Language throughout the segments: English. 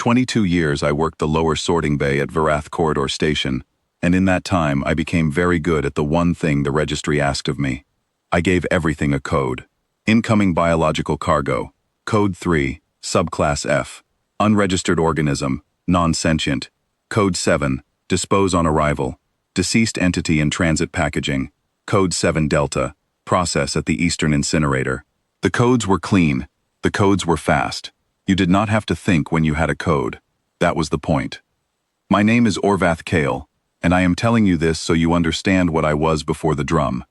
22 years I worked the lower sorting bay at Varath Corridor Station, and in that time I became very good at the one thing the registry asked of me. I gave everything a code. Incoming biological cargo, Code 3, Subclass F. Unregistered organism, non-sentient. Code 7, Dispose on arrival. Deceased entity in transit packaging. Code 7 Delta, Process at the Eastern Incinerator. The codes were clean. The codes were fast. You did not have to think when you had a code. That was the point. My name is Orvath Kale, and I am telling you this so you understand what I was before the drum.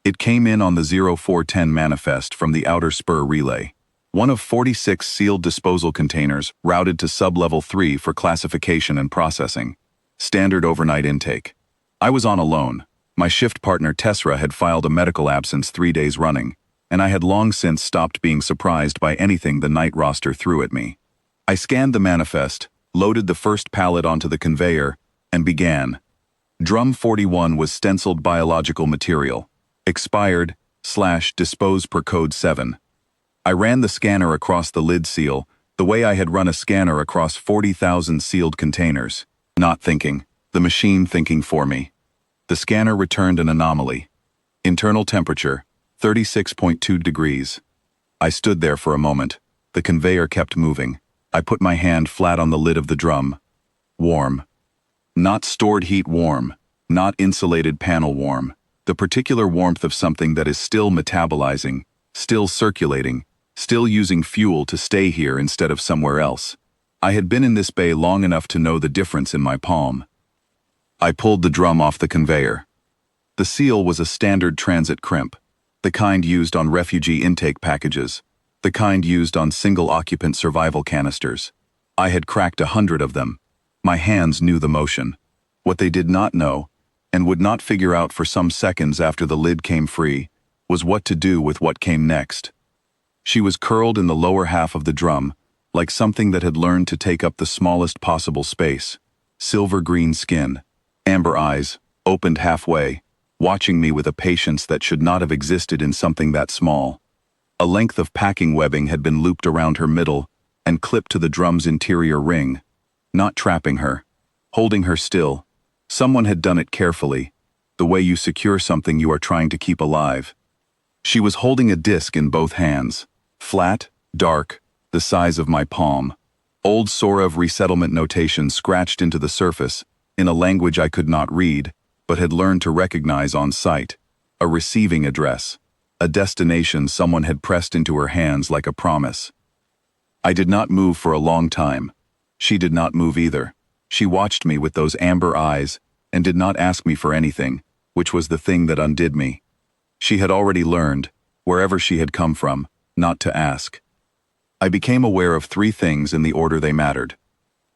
It came in on the 0410 manifest from the Outer Spur Relay, one of 46 sealed disposal containers routed to Sub-Level 3 for classification and processing. Standard overnight intake. I was on alone. My shift partner Tessra had filed a medical absence 3 days running, and I had long since stopped being surprised by anything the night roster threw at me. I scanned the manifest, loaded the first pallet onto the conveyor, and began. Drum 41 was stenciled biological material. Expired, /dispose per code 7. I ran the scanner across the lid seal, the way I had run a scanner across 40,000 sealed containers. Not thinking, the machine thinking for me. The scanner returned an anomaly. Internal temperature, 36.2 degrees. I stood there for a moment. The conveyor kept moving. I put my hand flat on the lid of the drum. Warm. Not stored heat warm. Not insulated panel warm. The particular warmth of something that is still metabolizing, still circulating, still using fuel to stay here instead of somewhere else. I had been in this bay long enough to know the difference in my palm. I pulled the drum off the conveyor. The seal was a standard transit crimp, the kind used on refugee intake packages, the kind used on single-occupant survival canisters. I had cracked 100 of them. My hands knew the motion. What they did not know, and would not figure out for some seconds after the lid came free, was what to do with what came next. She was curled in the lower half of the drum, like something that had learned to take up the smallest possible space. Silver-green skin, amber eyes, opened halfway, watching me with a patience that should not have existed in something that small. A length of packing webbing had been looped around her middle and clipped to the drum's interior ring, not trapping her, holding her still. Someone had done it carefully, the way you secure something you are trying to keep alive. She was holding a disc in both hands, flat, dark, the size of my palm. Old Sorev resettlement notation scratched into the surface, in a language I could not read, but had learned to recognize on sight. A receiving address, a destination someone had pressed into her hands like a promise. I did not move for a long time. She did not move either. She watched me with those amber eyes and did not ask me for anything, which was the thing that undid me. She had already learned, wherever she had come from, not to ask. I became aware of 3 things in the order they mattered.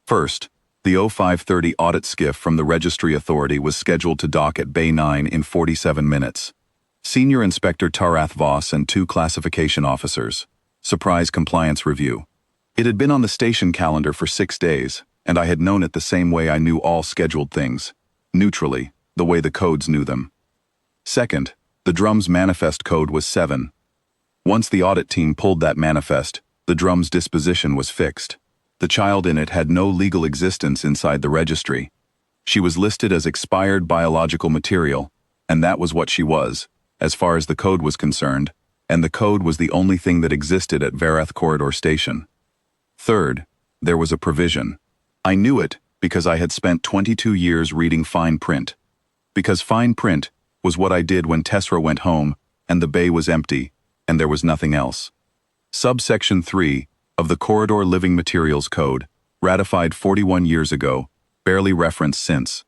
First, the 0530 audit skiff from the Registry Authority was scheduled to dock at Bay 9 in 47 minutes. Senior Inspector Tarath Voss and 2 classification officers. Surprise compliance review. It had been on the station calendar for 6 days, and I had known it the same way I knew all scheduled things. Neutrally, the way the codes knew them. Second, the drum's manifest code was 7. Once the audit team pulled that manifest, the drum's disposition was fixed. The child in it had no legal existence inside the registry. She was listed as expired biological material, and that was what she was, as far as the code was concerned, and the code was the only thing that existed at Varath Corridor Station. Third, there was a provision. I knew it because I had spent 22 years reading fine print. Because fine print was what I did when Tessra went home and the bay was empty and there was nothing else. Subsection 3 of the Corridor Living Materials Code, ratified 41 years ago, barely referenced since.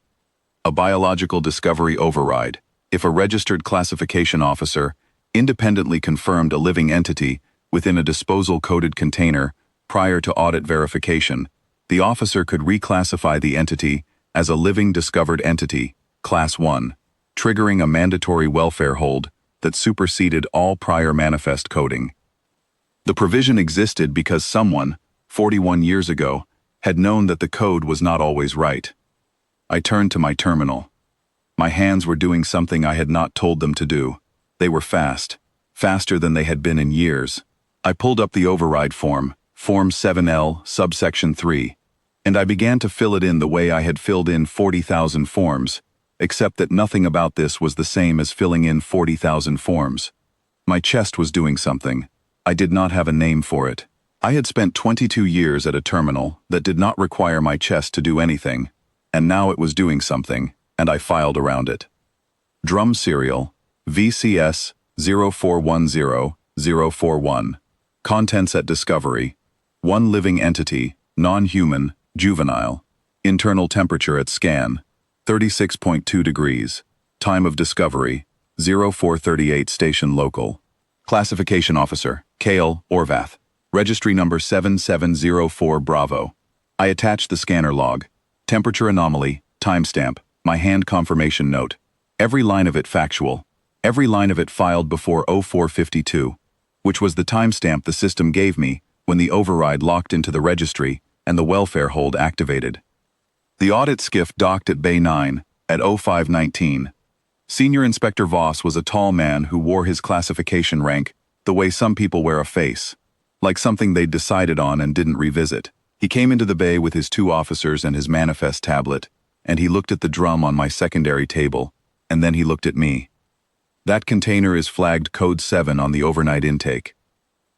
A biological discovery override. If a registered classification officer independently confirmed a living entity within a disposal-coded container prior to audit verification, the officer could reclassify the entity as a living discovered entity, Class 1, triggering a mandatory welfare hold that superseded all prior manifest coding. The provision existed because someone, 41 years ago, had known that the code was not always right. I turned to my terminal. My hands were doing something I had not told them to do. They were fast, faster than they had been in years. I pulled up the override form, Form 7L, subsection 3, and I began to fill it in the way I had filled in 40,000 forms, except that nothing about this was the same as filling in 40,000 forms. My chest was doing something. I did not have a name for it. I had spent 22 years at a terminal that did not require my chest to do anything, and now it was doing something, and I filed around it. Drum serial, VCS 0410041. Contents at discovery. One living entity, non-human, juvenile. Internal temperature at scan, 36.2 degrees. Time of discovery, 0438 station local. Classification officer, Kale, Orvath. Registry number 7704 Bravo. I attached the scanner log. Temperature anomaly, timestamp, my hand confirmation note. Every line of it factual. Every line of it filed before 0452, which was the timestamp the system gave me when the override locked into the registry and the welfare hold activated. The audit skiff docked at Bay 9 at 0519. Senior Inspector Voss was a tall man who wore his classification rank the way some people wear a face, like something they'd decided on and didn't revisit. He came into the bay with his 2 officers and his manifest tablet, and he looked at the drum on my secondary table, and then he looked at me. That container is flagged code 7 on the overnight intake.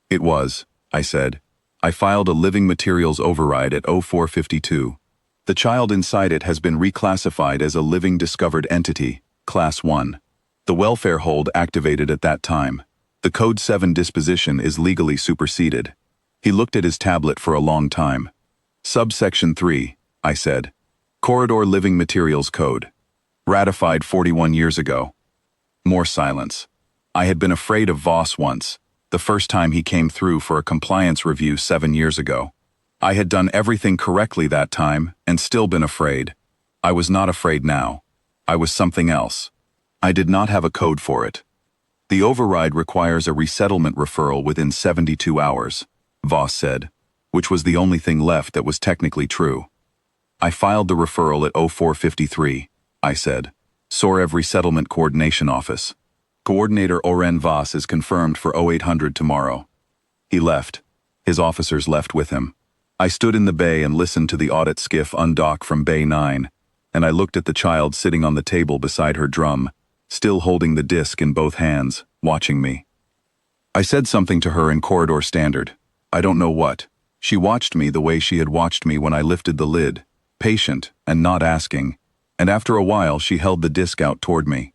It was, I said. I filed a living materials override at 0452. The child inside it has been reclassified as a living discovered entity, Class 1. The welfare hold activated at that time. The code 7 disposition is legally superseded. He looked at his tablet for a long time. Subsection 3, I said. Corridor Living Materials Code. Ratified 41 years ago. More silence. I had been afraid of Voss once, the first time he came through for a compliance review 7 years ago. I had done everything correctly that time and still been afraid. I was not afraid now. I was something else. I did not have a code for it. The override requires a resettlement referral within 72 hours, Voss said, which was the only thing left that was technically true. I filed the referral at 0453, I said. Sorev Resettlement Coordination Office. Coordinator Oren Voss is confirmed for 0800 tomorrow. He left. His officers left with him. I stood in the bay and listened to the audit skiff undock from Bay 9, and I looked at the child sitting on the table beside her drum, still holding the disc in both hands, watching me. I said something to her in corridor standard. I don't know what. She watched me the way she had watched me when I lifted the lid, patient and not asking, and after a while she held the disc out toward me.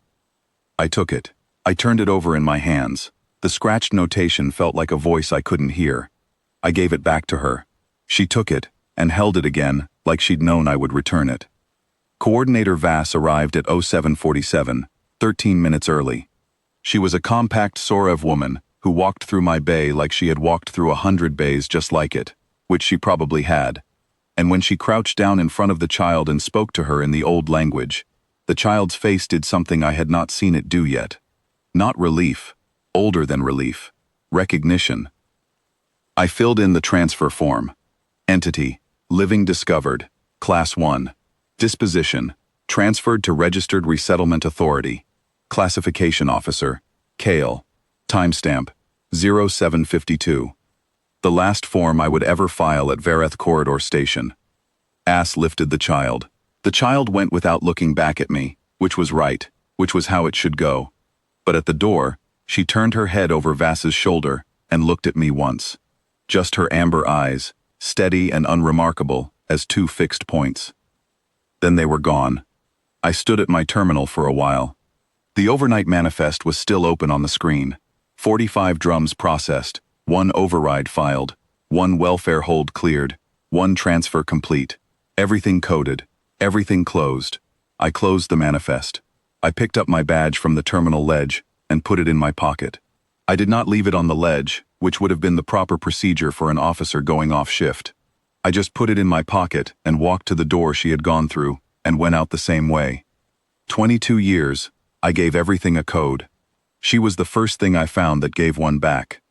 I took it. I turned it over in my hands. The scratched notation felt like a voice I couldn't hear. I gave it back to her. She took it and held it again, like she'd known I would return it. Coordinator Vass arrived at 0747, 13 minutes early. She was a compact Sorev woman who walked through my bay like she had walked through 100 bays just like it, which she probably had. And when she crouched down in front of the child and spoke to her in the old language, the child's face did something I had not seen it do yet. Not relief, older than relief, recognition. I filled in the transfer form. Entity, living discovered, Class 1. Disposition, transferred to Registered Resettlement Authority. Classification Officer, Kale. Timestamp, 0752. The last form I would ever file at Vereth Corridor Station. Ass lifted the child. The child went without looking back at me, which was right, which was how it should go. But at the door, she turned her head over Vass's shoulder and looked at me once. Just her amber eyes, steady and unremarkable as 2 fixed points. Then they were gone. I stood at my terminal for a while. The overnight manifest was still open on the screen. 45 drums processed, 1 override filed, 1 welfare hold cleared, 1 transfer complete. Everything coded, everything closed. I closed the manifest. I picked up my badge from the terminal ledge and put it in my pocket. I did not leave it on the ledge, which would have been the proper procedure for an officer going off shift. I just put it in my pocket and walked to the door she had gone through and went out the same way. 22 years, I gave everything a code. She was the first thing I found that gave one back.